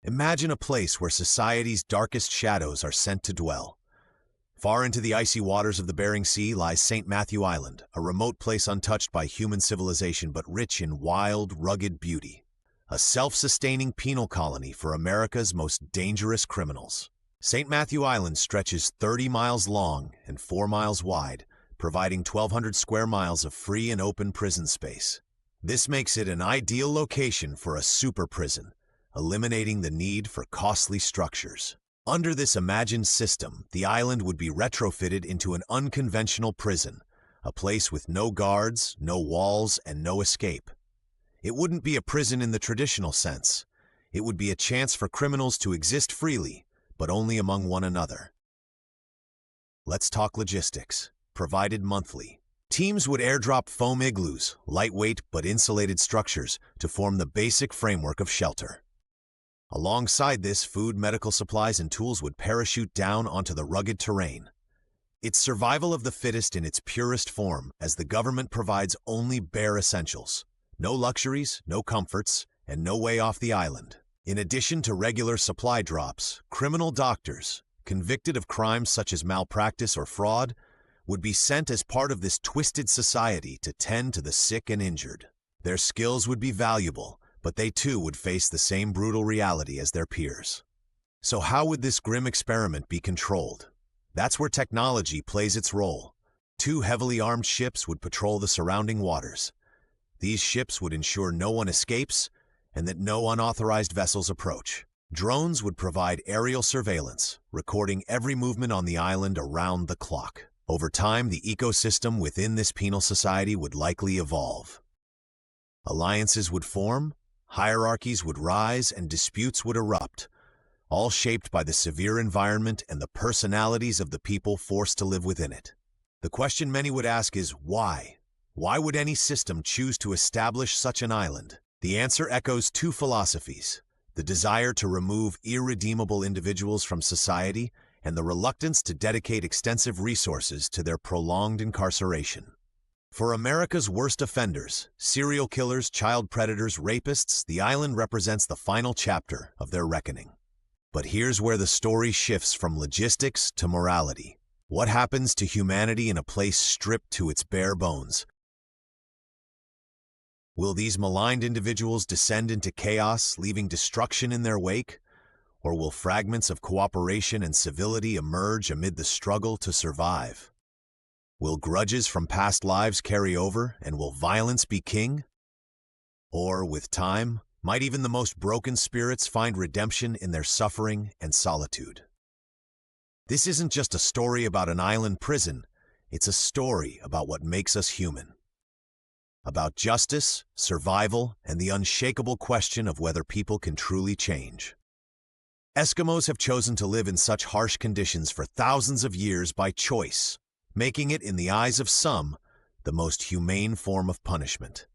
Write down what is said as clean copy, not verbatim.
Imagine a place where society's darkest shadows are sent to dwell. Far into the icy waters of the Bering Sea lies St. Matthew Island, a remote place untouched by human civilization but rich in wild, rugged beauty. A self-sustaining penal colony for America's most dangerous criminals. St. Matthew Island stretches 30 miles long and 4 miles wide, providing 1,200 square miles of free and open prison space. This makes it an ideal location for a super prison, eliminating the need for costly structures. Under this imagined system, the island would be retrofitted into an unconventional prison, a place with no guards, no walls, and no escape. It wouldn't be a prison in the traditional sense. It would be a chance for criminals to exist freely, but only among one another. Let's talk logistics. Provided monthly. Teams would airdrop foam igloos, lightweight but insulated structures, to form the basic framework of shelter. Alongside this, food, medical supplies, and tools would parachute down onto the rugged terrain. It's survival of the fittest in its purest form, as the government provides only bare essentials. No luxuries, no comforts, and no way off the island. In addition to regular supply drops, criminal doctors, convicted of crimes such as malpractice or fraud, would be sent as part of this twisted society to tend to the sick and injured. Their skills would be valuable, but they too would face the same brutal reality as their peers. So how would this grim experiment be controlled? That's where technology plays its role. 2 heavily armed ships would patrol the surrounding waters. These ships would ensure no one escapes and that no unauthorized vessels approach. Drones would provide aerial surveillance, recording every movement on the island around the clock. Over time, the ecosystem within this penal society would likely evolve. Alliances would form, hierarchies would rise, and disputes would erupt, all shaped by the severe environment and the personalities of the people forced to live within it. The question many would ask is why? Why would any system choose to establish such an island? The answer echoes 2 philosophies: the desire to remove irredeemable individuals from society and the reluctance to dedicate extensive resources to their prolonged incarceration. For America's worst offenders, serial killers, child predators, rapists, the island represents the final chapter of their reckoning. But here's where the story shifts from logistics to morality. What happens to humanity in a place stripped to its bare bones? Will these maligned individuals descend into chaos, leaving destruction in their wake? Or will fragments of cooperation and civility emerge amid the struggle to survive? Will grudges from past lives carry over, and will violence be king? Or, with time, might even the most broken spirits find redemption in their suffering and solitude? This isn't just a story about an island prison, it's a story about what makes us human. About justice, survival, and the unshakable question of whether people can truly change. Eskimos have chosen to live in such harsh conditions for thousands of years by choice, making it, in the eyes of some, the most humane form of punishment.